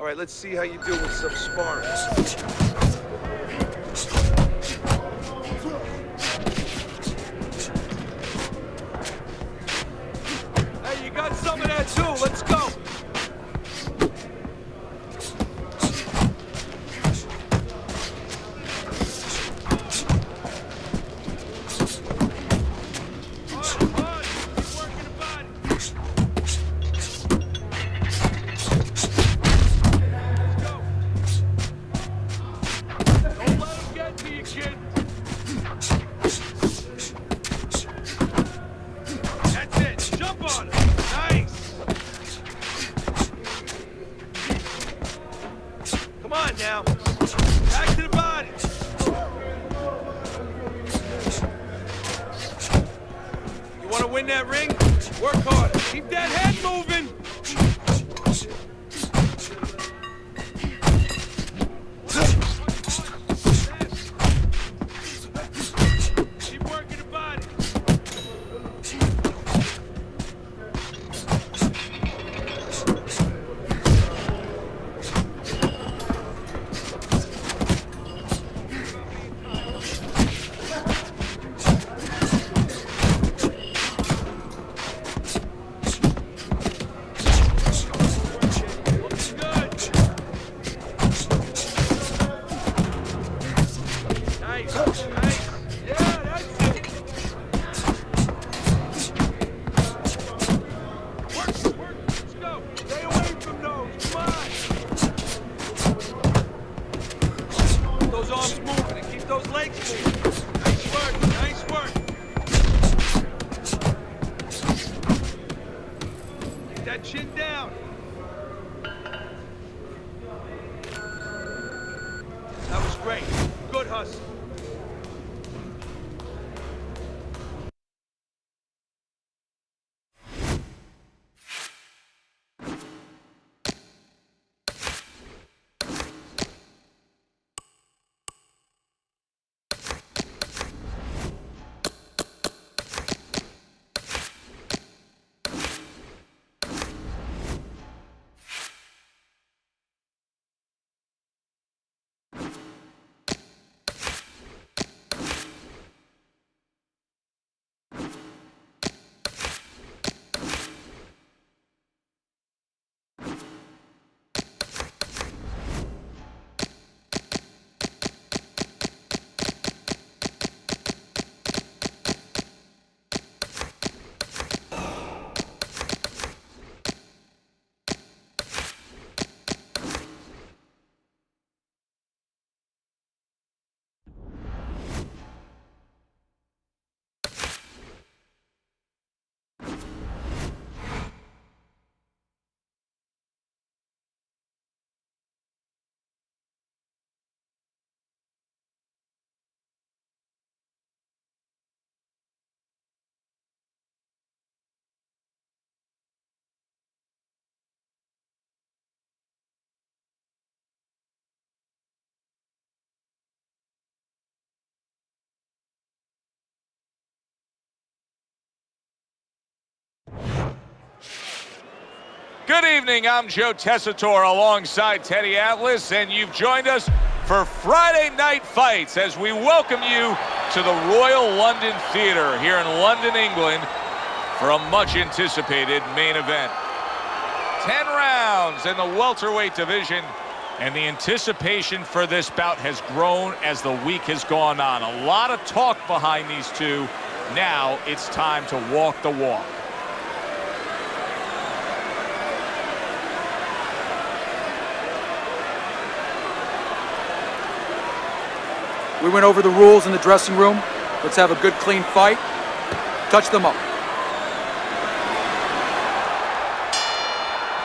All right, let's see how you do with some sparring. Hey, you got some of that too. Let's go. Now, back to the body. You want to win that ring? Work hard. Keep that head moving. Keep working the body. Those legs moving. Nice work, nice work. Get that chin down. That was great. Good hustle. Good evening, I'm Joe Tessitore alongside Teddy Atlas, and you've joined us for Friday Night Fights as we welcome you to the Royal London Theatre here in London, England for a much-anticipated main event. 10 rounds in the welterweight division, and the anticipation for this bout has grown as the week has gone on. A lot of talk behind these two. Now it's time to walk the walk. We went over the rules in the dressing room. Let's have a good, clean fight. Touch them up.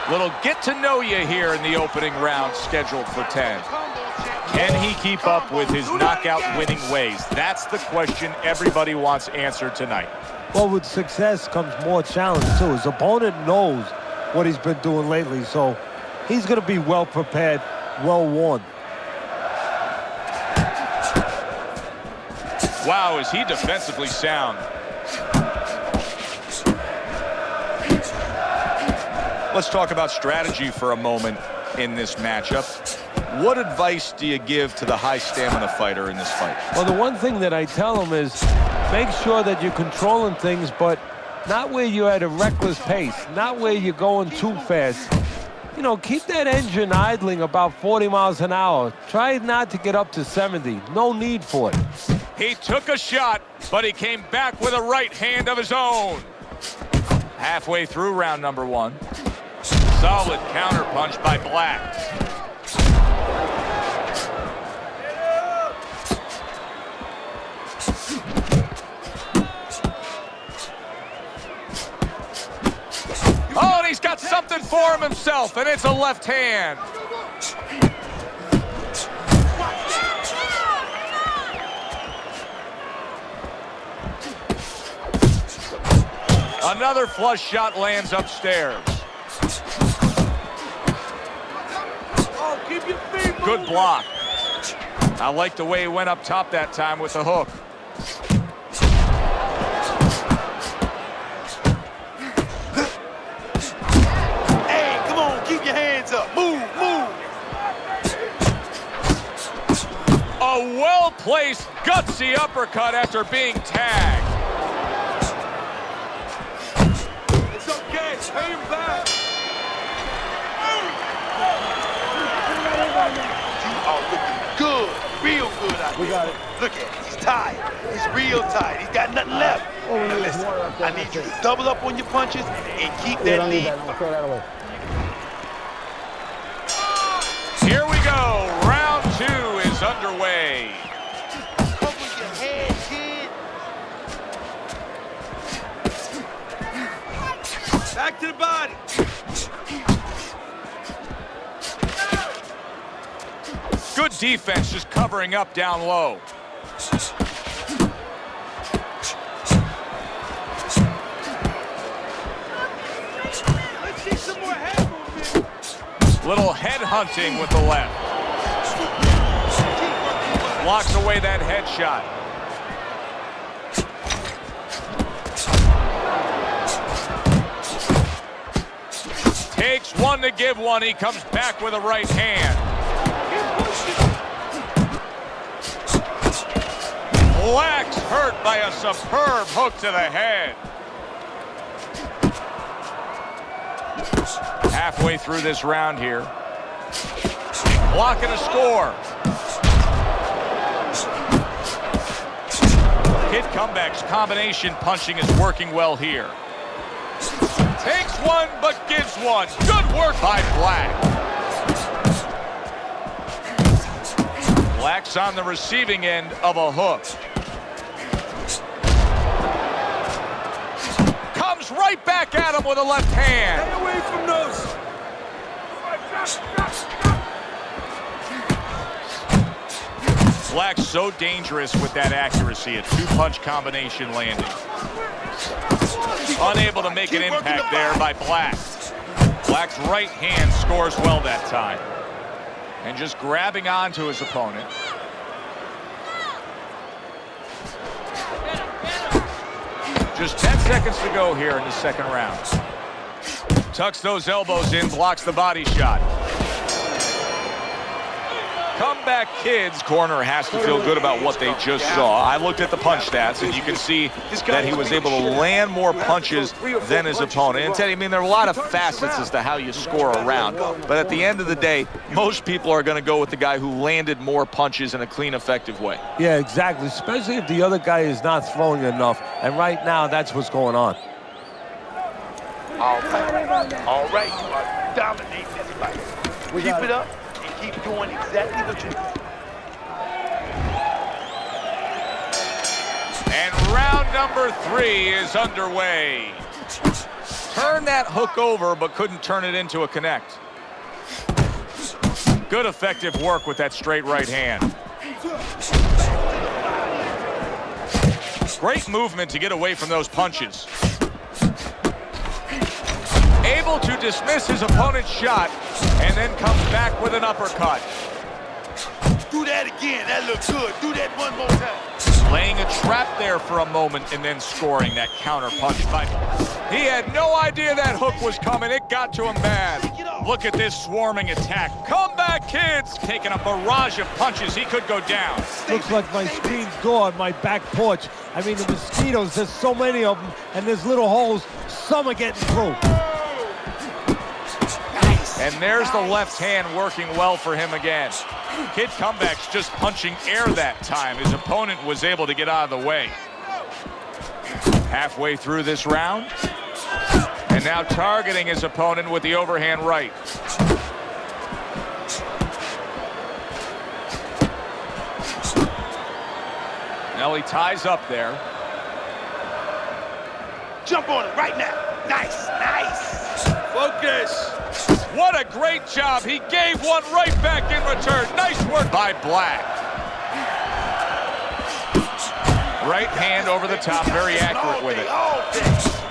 Little get to know you here in the opening round scheduled for 10. Can he keep up with his knockout winning ways? That's the question everybody wants answered tonight. Well, with success comes more challenge too. His opponent knows what he's been doing lately, so he's going to be well prepared, well worn. Wow, is he defensively sound. Let's talk about strategy for a moment. in this matchup. What advice do you give to the high stamina fighter in this fight? Well, the one thing that I tell him is make sure that you're controlling things, but not where you're at a reckless pace, not where you're going too fast. You know, keep that engine idling about 40 miles an hour. Try not to get up to 70. No need for it. He took a shot, but he came back with a right hand of his own. Halfway through round number 1. Solid counterpunch by Black. Oh, and he's got something for him himself, and it's a left hand. Another flush shot lands upstairs. Oh, keep your feet moving. Good block. I like the way he went up top that time with the hook. Hey, come on, keep your hands up. Move, move. A well-placed, gutsy uppercut after being tagged. It's okay, pay him back. You are looking good, real good out there. We got it. Look at him, he's tired. He's real tired. He's got nothing left. Now listen, I need you to double up on your punches and keep that lead. Throw that away. Here we go. Round 2 is underway. Cover your head, kid. Back to the body. Good defense, just covering up down low. Let's see some more head movement. Little head hunting with the left. Blocks away that headshot. Takes one to give one. He comes back with a right hand. Black's hurt by a superb hook to the head. Halfway through this round here. Blocking a score. Kid Comeback's combination punching is working well here. Takes one, but gives one. Good work by Black. Black's on the receiving end of a hook. Comes right back at him with a left hand. Stay away from those. Black's so dangerous with that accuracy. A 2-punch combination landing. Unable to make an impact there by Black. Black's right hand scores well that time. And just grabbing onto his opponent. Just 10 seconds to go here in the second round. Tucks those elbows in, blocks the body shot. Comeback Kid's corner has to feel good about what they just saw. I looked at the punch stats, and you can see that he was able to land more punches than his opponent. And Teddy, I mean, there are a lot of facets as to how you score a round. But at the end of the day, most people are going to go with the guy who landed more punches in a clean, effective way. Yeah, exactly, especially if the other guy is not throwing enough. And right now, that's what's going on. All right, you are dominating this fight. Keep it up and keep doing exactly what you do. And round number 3 is underway. Turned that hook over, but couldn't turn it into a connect. Good effective work with that straight right hand. Great movement to get away from those punches. Able to dismiss his opponent's shot and then comes back with an uppercut. Do that again. That looks good. Do that one more time. Laying a trap there for a moment and then scoring that counter punch. He had no idea that hook was coming. It got to him bad. Take it off. Look at this swarming attack. Comeback Kids taking a barrage of punches. He could go down. Looks like my screen door on my back porch. I mean, the mosquitoes, there's so many of them, and there's little holes. Some are getting through. And there's the left hand working well for him again. Kid Comeback's just punching air that time. His opponent was able to get out of the way. Halfway through this round. And now targeting his opponent with the overhand right. Now he ties up there. Jump on it right now. Nice, nice. Focus. What a great job. He gave one right back in return. Nice work by Black. Right hand over the top, very accurate with it.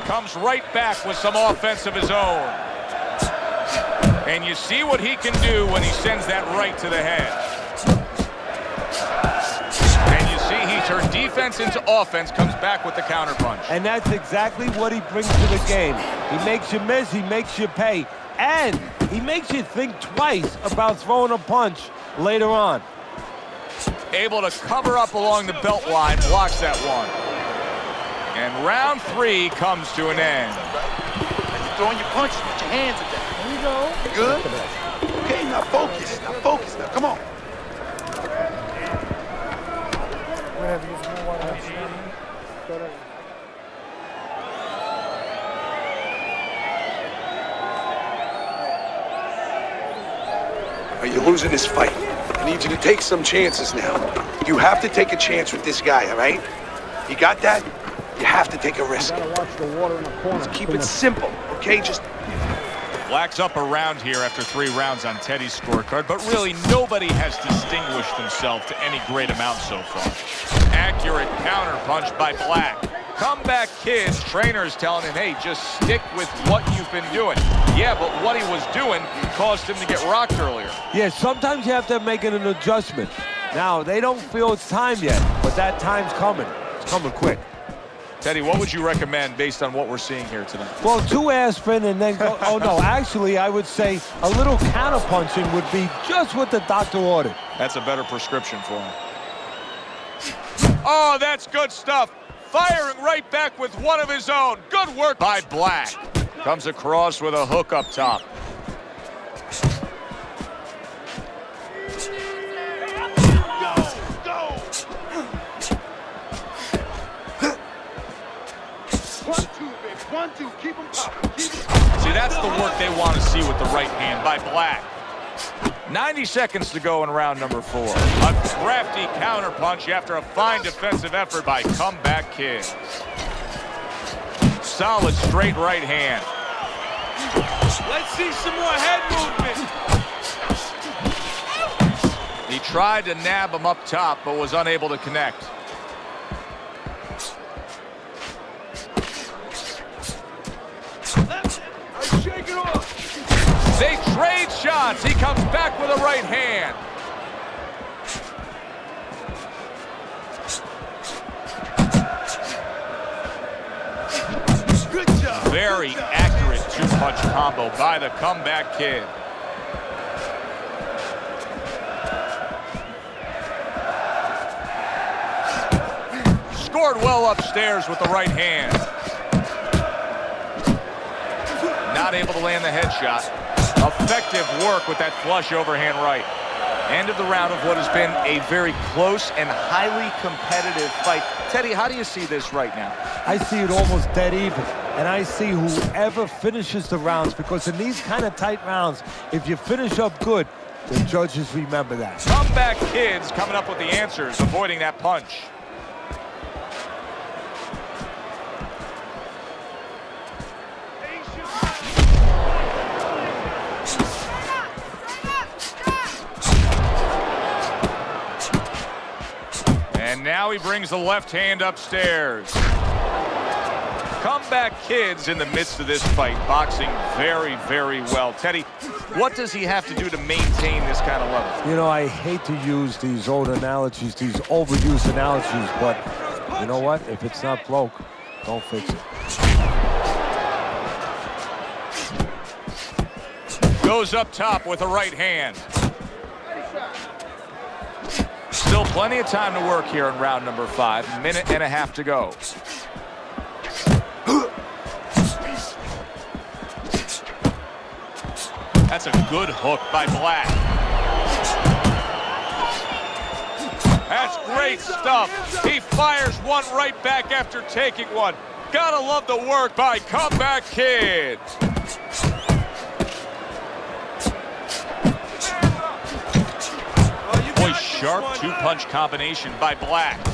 Comes right back with some offense of his own. And you see what he can do when he sends that right to the head. And you see he turned defense into offense, comes back with the counterpunch. And that's exactly what he brings to the game. He makes you miss, he makes you pay, and he makes you think twice about throwing a punch later on. Able to cover up along the belt line, blocks that one. And round 3 comes to an end. You're throwing your punches with your hands at that. There you go. You good? Okay, now focus. Now focus. Now come on. You're losing this fight. I need you to take some chances now. You have to take a chance with this guy, all right? You got that? You have to take a risk. Just keep it simple, okay? Just... Black's up around here after 3 rounds on Teddy's scorecard, but really nobody has distinguished himself to any great amount so far. Accurate counterpunch by Black. Comeback Kids, trainers telling him, hey, just stick with what you've been doing. Yeah, but what he was doing caused him to get rocked earlier. Yeah, sometimes you have to make an adjustment. Now, they don't feel it's time yet, but that time's coming. It's coming quick. Teddy, what would you recommend based on what we're seeing here tonight? Well, 2 aspirin and then go, oh no, actually I would say a little counterpunching would be just what the doctor ordered. That's a better prescription for him. Oh, that's good stuff. Firing right back with one of his own. Good work by Black. Comes across with a hook up top. Keep him popping. See, that's the work they want to see with the right hand by Black. 90 seconds to go in round number 4. A crafty counterpunch after a fine defensive effort by Comeback Kid. Solid straight right hand. Let's see some more head movement. He tried to nab him up top, but was unable to connect. Shake it off. They trade shots. He comes back with a right hand. Good job. Very accurate 2-punch combo by the Comeback Kid. Scored well upstairs with the right hand. Not able to land the headshot. Effective work with that flush overhand right. End of the round of what has been a very close and highly competitive fight. Teddy, how do you see this right now? I see it almost dead even, and I see whoever finishes the rounds, because in these kind of tight rounds, if you finish up good, the judges remember that. Comeback Kids coming up with the answers, avoiding that punch. And now he brings the left hand upstairs. Comeback Kids in the midst of this fight, boxing very, very well. Teddy, what does he have to do to maintain this kind of level? You know, I hate to use these old analogies, these overused analogies, but you know what? If it's not broke, don't fix it. Goes up top with a right hand. Still plenty of time to work here in round number 5. Minute and a half to go. That's a good hook by Black. That's great stuff. He fires one right back after taking one. Gotta love the work by Comeback Kid. Boy, sharp two-punch combination by Black.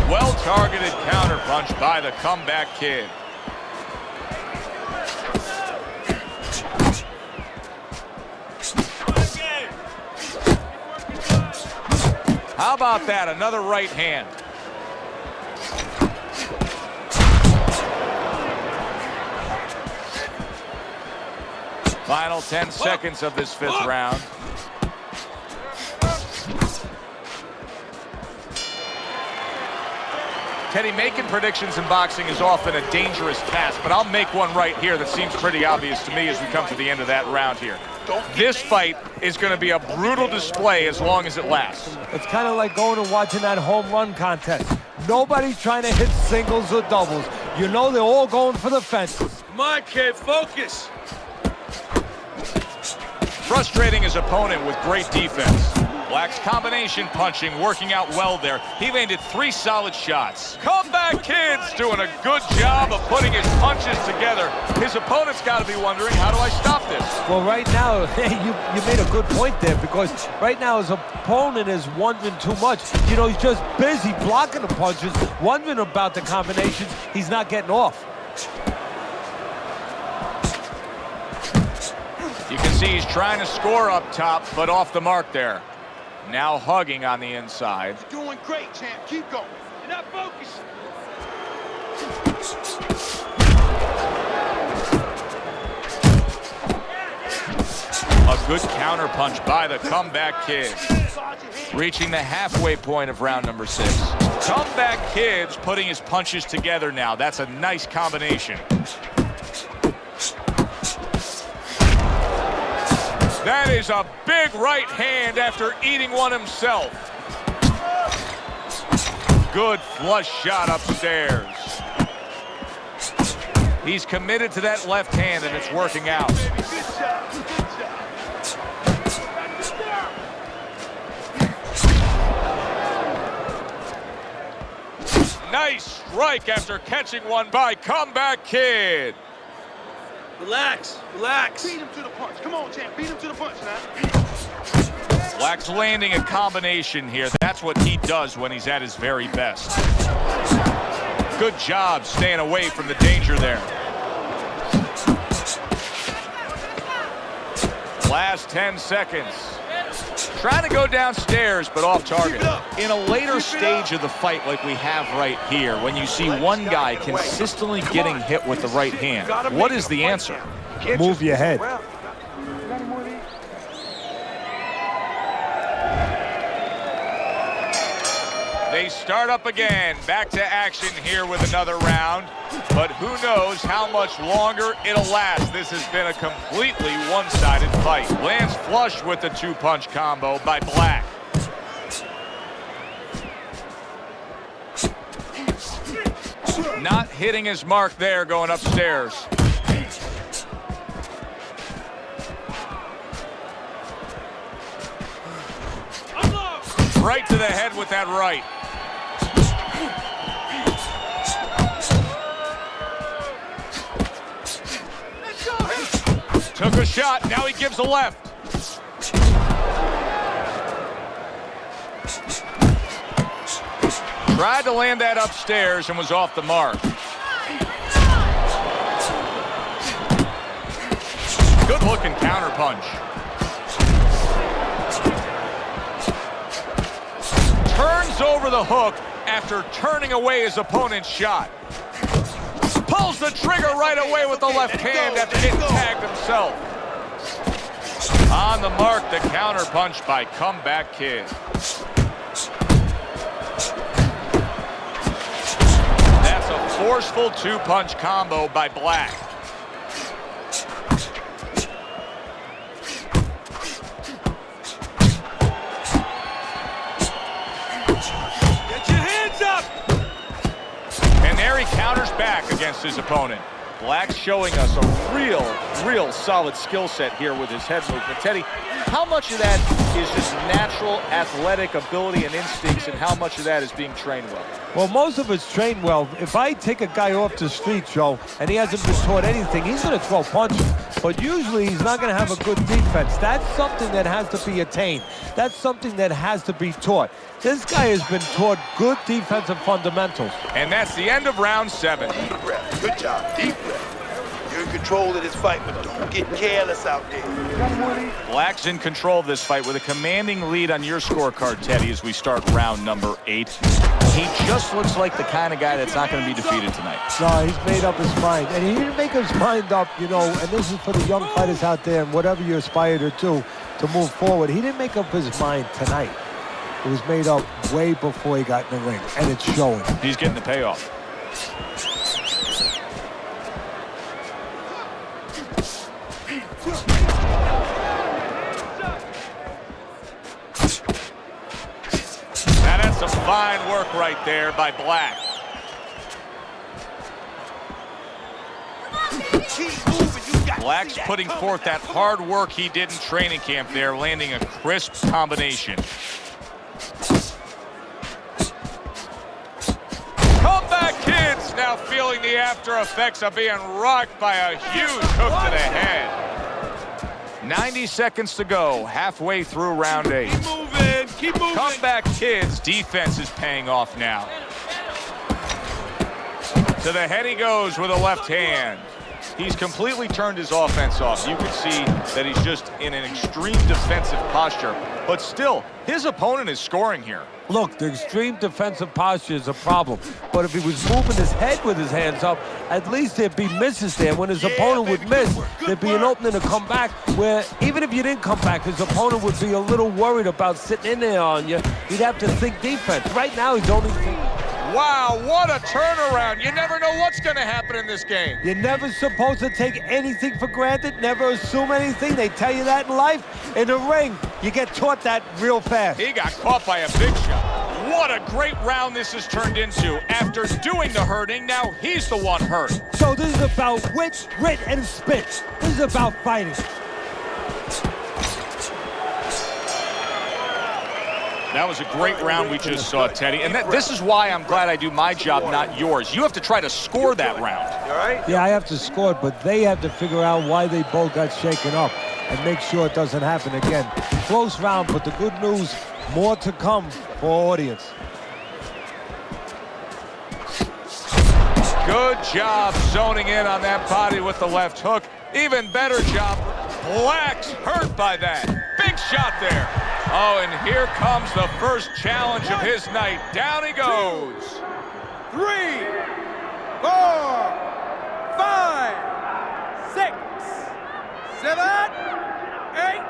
Well-targeted counterpunch by the Comeback Kid. How about that? Another right hand. Final 10 seconds of this 5th round. Teddy, making predictions in boxing is often a dangerous task, but I'll make one right here that seems pretty obvious to me as we come to the end of that round here. This fight is going to be a brutal display as long as it lasts. It's kind of like going and watching that home run contest. Nobody's trying to hit singles or doubles. You know they're all going for the fences. Come on, kid, focus. Frustrating his opponent with great defense. Black's combination punching working out well there. He landed 3 solid shots. Comeback Kid's doing a good job of putting his punches together. His opponent's got to be wondering, how do I stop this? Well, right now, you made a good point there, because right now his opponent is wondering too much. You know, he's just busy blocking the punches, wondering about the combinations he's not getting off. You can see he's trying to score up top, but off the mark there. Now hugging on the inside. You're doing great, champ. Keep going. You're not focused. A good counterpunch by the Comeback Kid. Reaching the halfway point of round number 6. Comeback Kid's putting his punches together now. That's a nice combination. That is a big right hand after eating one himself. Good flush shot upstairs. He's committed to that left hand, and it's working out. Nice strike after catching one by Comeback Kid. Relax, relax. Beat him to the punch. Come on, champ. Beat him to the punch now. Black's landing a combination here. That's what he does when he's at his very best. Good job staying away from the danger there. Last 10 seconds. Trying to go downstairs, but off target. In a later stage of the fight like we have right here, when you see one guy consistently getting hit with the right hand, what is the answer? Move your head. They start up again. Back to action here with another round. But who knows how much longer it'll last. This has been a completely one-sided fight. Lands flush with the 2-punch combo by Black. Not hitting his mark there, going upstairs. Right to the head with that right. Took a shot, now he gives a left. Tried to land that upstairs and was off the mark. Good looking counterpunch. Turns over the hook after turning away his opponent's shot. Pulls the trigger right away with the left hand after getting tagged himself. On the mark, the counterpunch by Comeback Kid. That's a forceful 2-punch combo by Black. counters back against his opponent. Black's showing us a real solid skill set here with his head movement. Teddy, how much of that is just natural athletic ability and instincts, and how much of that is being trained well? Well, most of it's trained well. If I take a guy off the street, Joe, and he hasn't been taught anything, he's going to throw punches. But usually he's not going to have a good defense. That's something that has to be attained. That's something that has to be taught. This guy has been taught good defensive fundamentals. And that's the end of round 7. Deep breath. Good job. Deep breath. You're in control of this fight, but don't get careless out there. Black's in control of this fight with a commanding lead on your scorecard, Teddy, as we start round number 8. He just looks like the kind of guy that's not going to be defeated tonight. No, he's made up his mind. And he didn't make his mind up, you know, and this is for the young fighters out there and whatever you aspire to do to move forward. He didn't make up his mind tonight. It was made up way before he got in the ring, and it's showing. He's getting the payoff. Now that's some fine work right there by Black. Black's putting forth that hard work he did in training camp there, landing a crisp combination. Comeback Kids now feeling the after effects of being rocked by a huge hook to the head. 90 seconds to go, halfway through round 8. Keep moving, keep moving. Comeback Kids defense is paying off now. To the head he goes with a left hand. He's completely turned his offense off. You can see that he's just in an extreme defensive posture. But still, his opponent is scoring here. Look, the extreme defensive posture is a problem. But if he was moving his head with his hands up, at least there'd be misses there. When his opponent would miss, there'd be an opening to come back where even if you didn't come back, his opponent would be a little worried about sitting in there on you. He'd have to think defense. Right now, he's only thinking. Wow, what a turnaround. You never know what's going to happen in this game. You're never supposed to take anything for granted, never assume anything. They tell you that in life. In the ring, you get taught that real fast. He got caught by a big shot. What a great round this has turned into. After doing the hurting, now he's the one hurt. So this is about wit, grit, and spit. This is about fighting. That was a great round we just saw, Teddy. And this is why I'm glad I do my job, not yours. You have to try to score that round. You all right? Yeah, I have to score it, but they have to figure out why they both got shaken up and make sure it doesn't happen again. Close round, but the good news, more to come for audience. Good job zoning in on that body with the left hook. Even better job. Black's hurt by that. Big shot there. Oh, and here comes the first challenge of his night. Down he goes. 3, 4, 5, 6, 7, 8.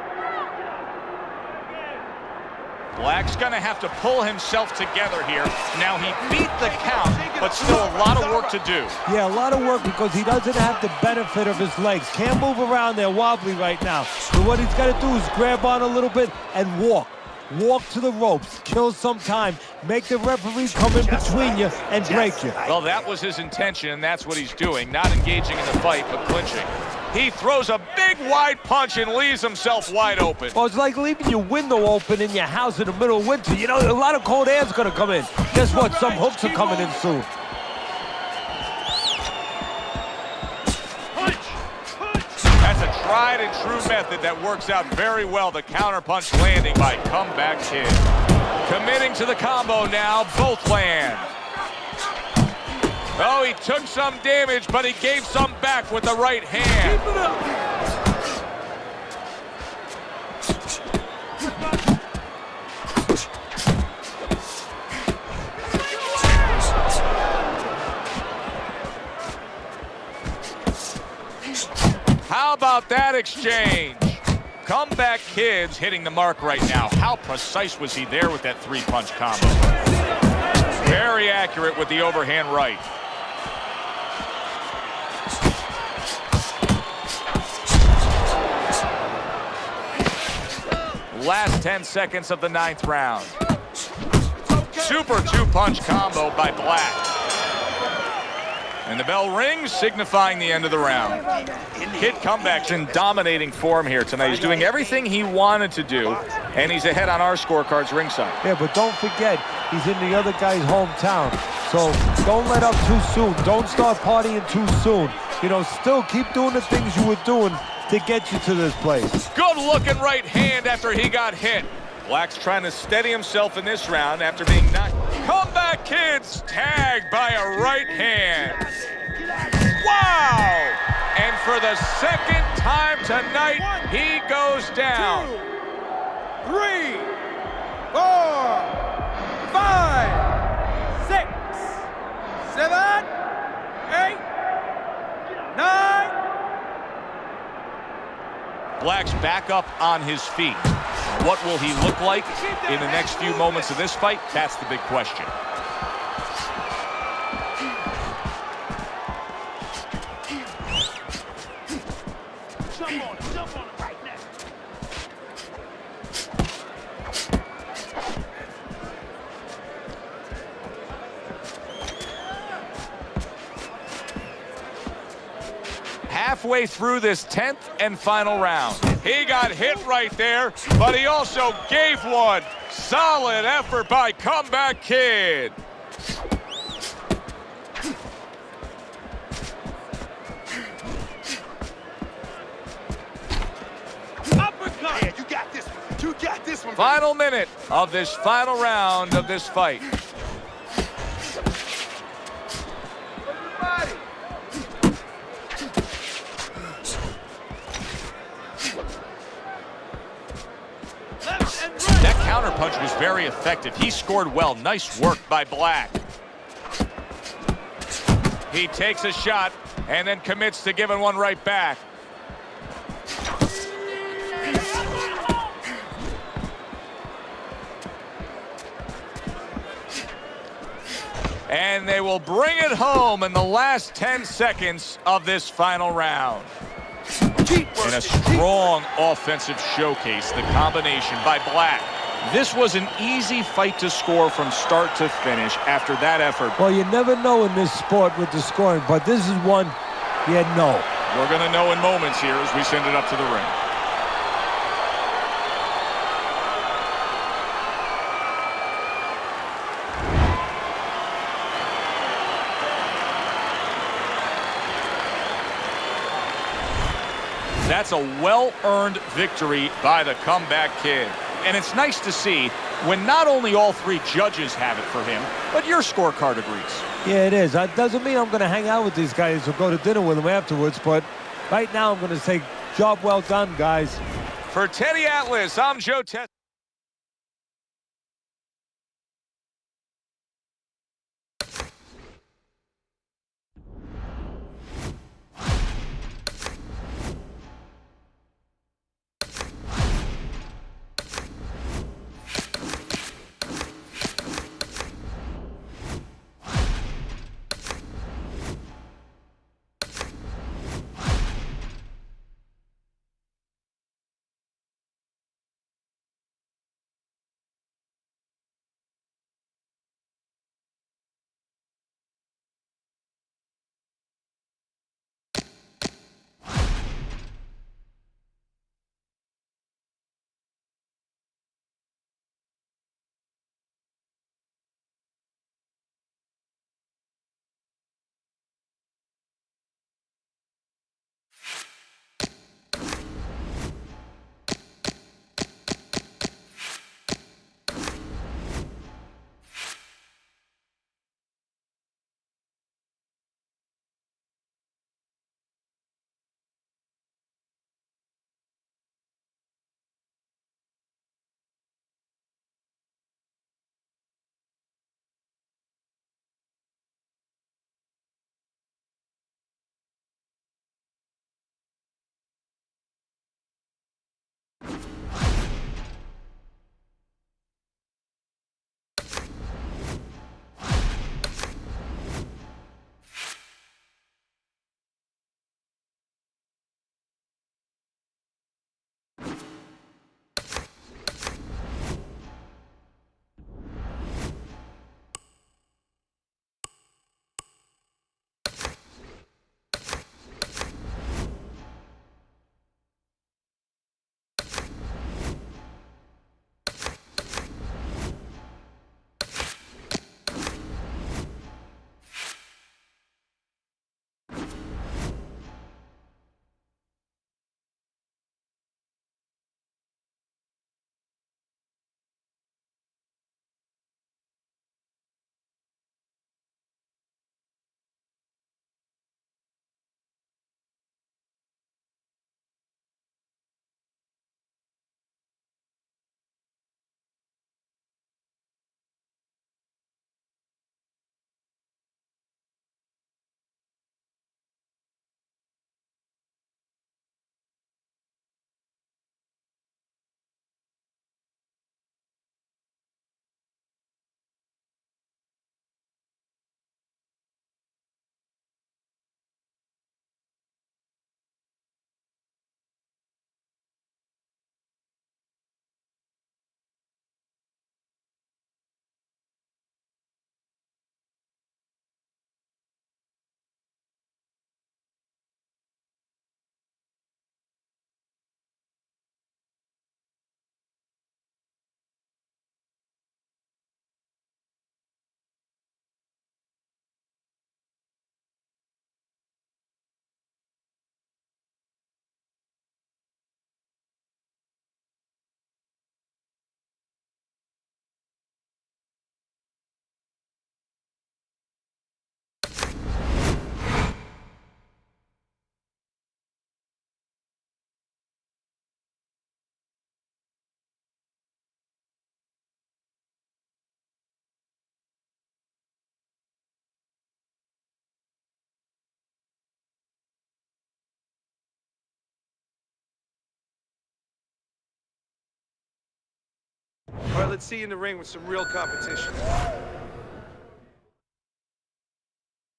Black's gonna have to pull himself together here. Now he beat the count, but still a lot of work to do. Yeah, a lot of work because he doesn't have the benefit of his legs. Can't move around there wobbly right now. So what he's got to do is grab on a little bit and walk. Walk to the ropes, kill some time, make the referee come in between you and break you. Well, that was his intention, and that's what he's doing. Not engaging in the fight, but clinching. He throws a big wide punch and leaves himself wide open. Well, it's like leaving your window open in your house in the middle of winter. You know, a lot of cold air's gonna come in. Guess what? Some hooks are coming in soon. That's a tried and true method that works out very well. The counterpunch landing by Comeback Kid. Committing to the combo now, both land. Oh, he took some damage, but he gave some back with the right hand. Keep it up. How about that exchange? Comeback Kid's hitting the mark right now. How precise was he there with that 3-punch combo? Very accurate with the overhand right. Last 10 seconds of the 9th round. Super 2-punch combo by Black. And the bell rings, signifying the end of the round. Kid comeback's in dominating form here tonight. He's doing everything he wanted to do, and he's ahead on our scorecards ringside. Yeah, but don't forget, he's in the other guy's hometown. So don't let up too soon. Don't start partying too soon. You know, still keep doing the things you were doing to get you to this place. Good looking right hand after he got hit. Black's trying to steady himself in this round after being knocked. Comeback Kid's tagged by a right hand. Wow! And for the second time tonight, he goes down. 2, 3, 4, 5, 6, 7, 8, 9. Black's back up on his feet. What will he look like in the next few moments of this fight? That's the big question. Jump on him right now. Halfway through this 10th and final round. He got hit right there, but he also gave one. Solid effort by Comeback Kid. Uppercut. Yeah, you got this one. You got this one. Final minute of this final round of this fight. That counterpunch was very effective. He scored well. Nice work by Black. He takes a shot and then commits to giving one right back. And they will bring it home in the last 10 seconds of this final round. In a strong offensive showcase, the combination by Black. This was an easy fight to score from start to finish after that effort. Well, you never know in this sport with the scoring, but this is one you know. We're going to know in moments here as we send it up to the ring. That's a well-earned victory by the Comeback Kid. And it's nice to see when not only all three judges have it for him, but your scorecard agrees. Yeah, it is. That doesn't mean I'm going to hang out with these guys or go to dinner with them afterwards, but right now I'm going to say, job well done, guys. For Teddy Atlas, I'm Joe Tess. All right, let's see you in the ring with some real competition.